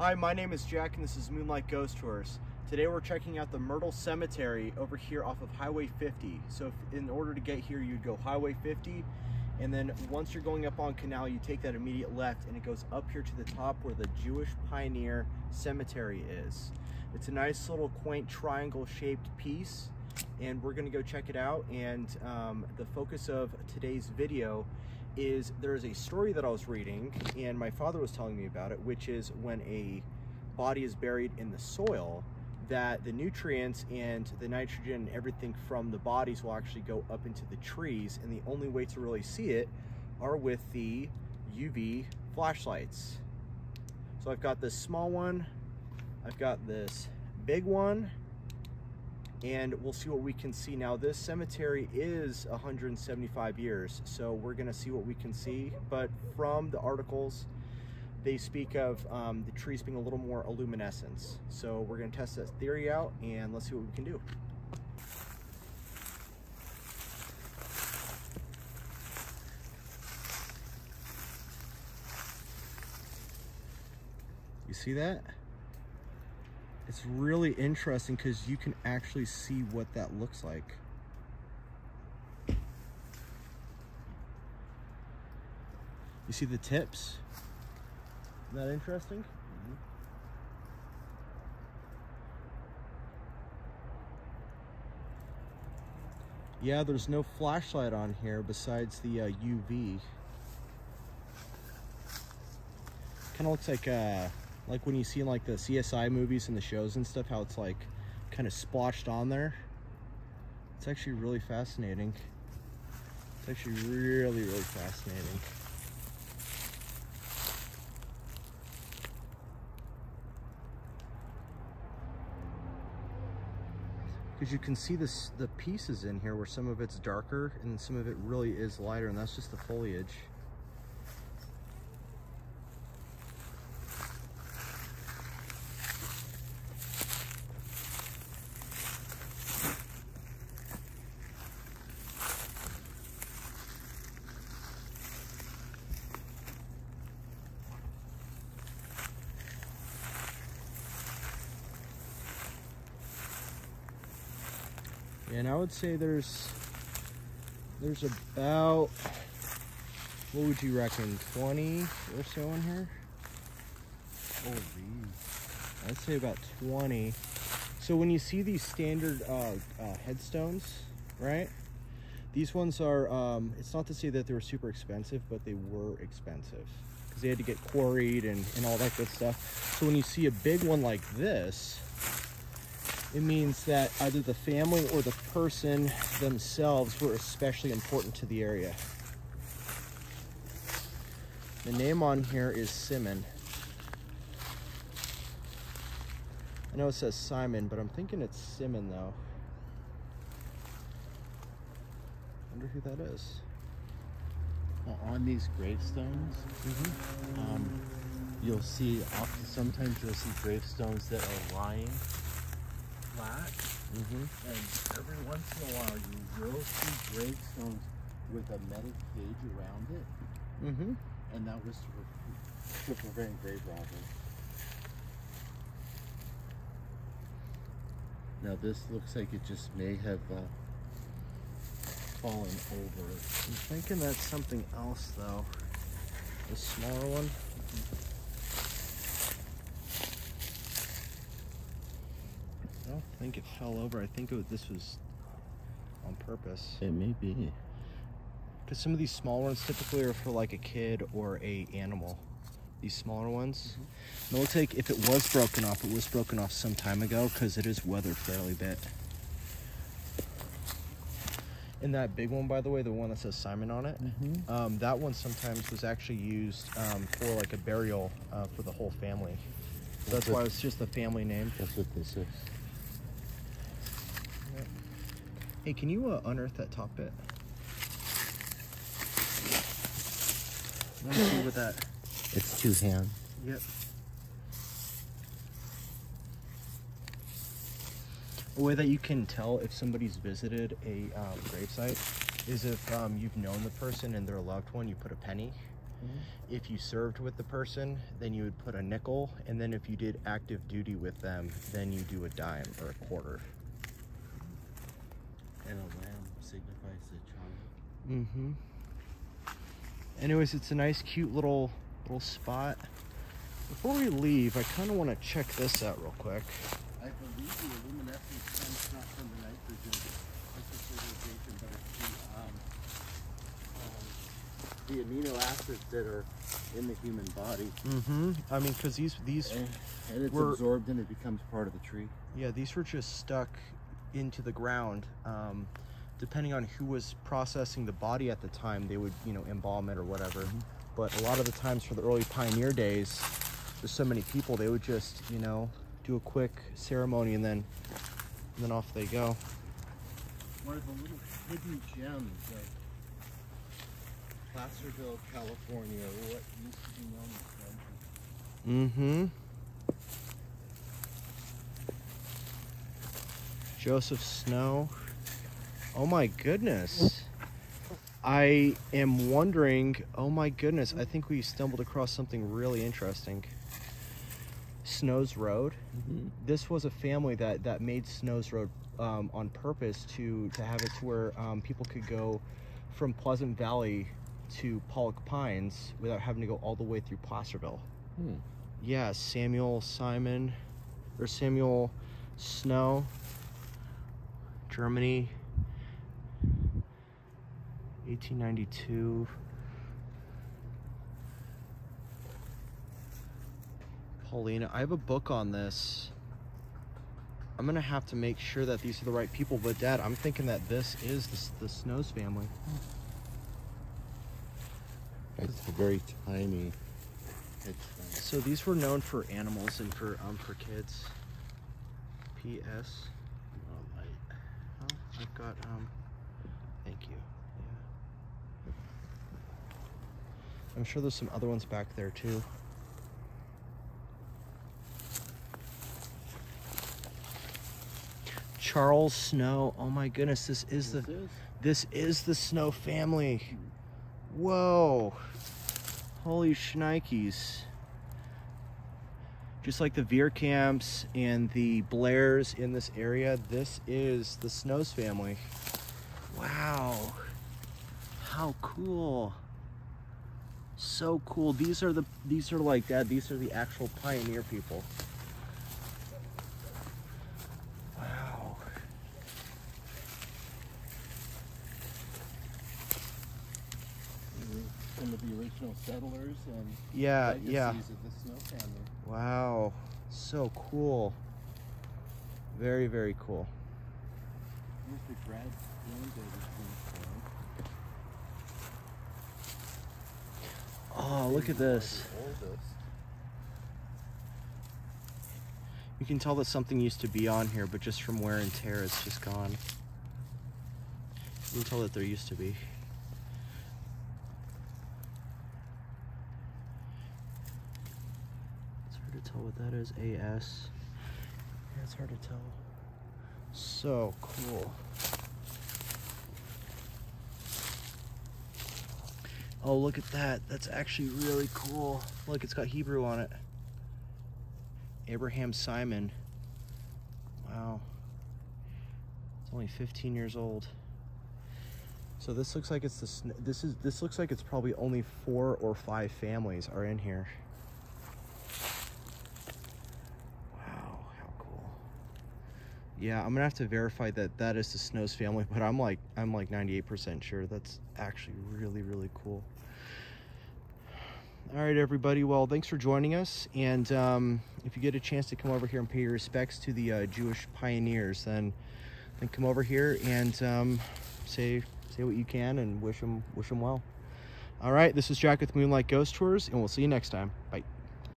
Hi, my name is Jack and this is Moonlight Ghost Tours. Today we're checking out the Myrtle Cemetery over here off of Highway 50. So in order to get here, you'd go Highway 50, and then once you're going up on Canal, you take that immediate left and it goes up here to the top where the Jewish Pioneer Cemetery is. It's a nice little quaint triangle shaped piece, and we're gonna go check it out. And the focus of today's video is there's a story that I was reading and my father was telling me about it, which is when a body is buried in the soil, that the nutrients and the nitrogen and everything from the bodies will actually go up into the trees, and the only way to really see it are with the UV flashlights. So I've got this small one, I've got this big one, and we'll see what we can see. Now this cemetery is 175 years, so we're gonna see what we can see, but from the articles they speak of the trees being a little more luminescence. So we're gonna test that theory out and let's see what we can do. You see that? It's really interesting because you can actually see what that looks like. You see the tips? Isn't that interesting? Mm-hmm. Yeah, there's no flashlight on here besides the UV. Kind of looks like when you see in like the CSI movies and the shows and stuff, how it's like kind of splotched on there. It's actually really fascinating. It's actually really fascinating. Because you can see the pieces in here where some of it's darker and some of it really is lighter, and that's just the foliage. And I would say there's about, what would you reckon, 20 or so in here? Oh, geez. I'd say about 20. So when you see these standard headstones, right? These ones are, it's not to say that they were super expensive, but they were expensive because they had to get quarried and all that good stuff. So when you see a big one like this, it means that either the family or the person themselves were especially important to the area. The name on here is Simon. I know it says Simon, but I'm thinking it's Simon though. Wonder who that is. Well, on these gravestones, you'll see sometimes you'll see gravestones that are lying flat, and every once in a while you will see gravestones with a metal cage around it, and that was to prevent grave robbing. Now this looks like it just may have fallen over. I'm thinking that's something else though. The smaller one. I don't think it fell over. I think this was on purpose. It may be. Because some of these small ones typically are for like a kid or a animal. These smaller ones. It looks like if it was broken off, it was broken off some time ago because it is weathered fairly bit. And that big one, by the way, the one that says Simon on it, that one sometimes was actually used for like a burial for the whole family. So that's why it's just the family name. That's what this is. Hey, can you unearth that top bit? Let me see what that... It's 2 hands. Yep. A way that you can tell if somebody's visited a gravesite is if you've known the person and they're a loved one, you put a penny If you served with the person, then you would put a nickel, and then if you did active duty with them, then you do a dime or a quarter. And a lamb signifies the child. Anyways, it's a nice, cute little spot. Before we leave, I kind of want to check this out real quick. I believe the luminescence comes not from the nitrogen fertilization, but it's the amino acids that are in the human body. I mean, because these and it's absorbed and it becomes part of the tree. Yeah, these were just stuck into the ground. Depending on who was processing the body at the time, they would, you know, embalm it or whatever. But a lot of the times for the early pioneer days, there's so many people, they would just, you know, do a quick ceremony and then off they go. One of the little hidden gems of Placerville, California, or what used to be known as Denver. Joseph Snow. Oh my goodness. I am wondering, oh my goodness, I think we stumbled across something really interesting. Snow's Road. This was a family that made Snow's Road on purpose to have it to where people could go from Pleasant Valley to Pollock Pines without having to go all the way through Placerville. Yeah, Samuel Snow, Germany, 1892. Paulina, I have a book on this. I'm gonna have to make sure that these are the right people, but Dad, I'm thinking that this is the Snows family. It's a very tiny. So these were known for animals and for kids. P.S. Oh, I've got thank you. Yeah. I'm sure there's some other ones back there too. Charles Snow. Oh my goodness, this is the Snow family. Whoa. Holy shnikes. Just like the Veerkamps and the Blairs in this area, this is the Snows family. Wow. How cool. So cool. These are like Dad, these are the actual pioneer people. Wow. Some of the original settlers and legacies of the Snow family. Wow. So cool. Very, very cool. Here's the grandbaby tombstone. Oh, look at this. You can tell that something used to be on here, but just from wear and tear, it's just gone. You can tell that there used to be. It's hard to tell what that is. AS. Yeah, it's hard to tell. So cool. Oh, look at that. That's actually really cool. Look, it's got Hebrew on it. Abraham Simon. Wow. It's only 15 years old. So this looks like it's this looks like it's probably only 4 or 5 families are in here. Wow, how cool. Yeah, I'm gonna have to verify that is the Snows family, but I'm like 98% sure. That's actually really, really cool. All right, everybody. Well, thanks for joining us. And if you get a chance to come over here and pay your respects to the Jewish pioneers, then come over here and say what you can and wish them well. All right, this is Jack with Moonlight Ghost Tours, and we'll see you next time. Bye.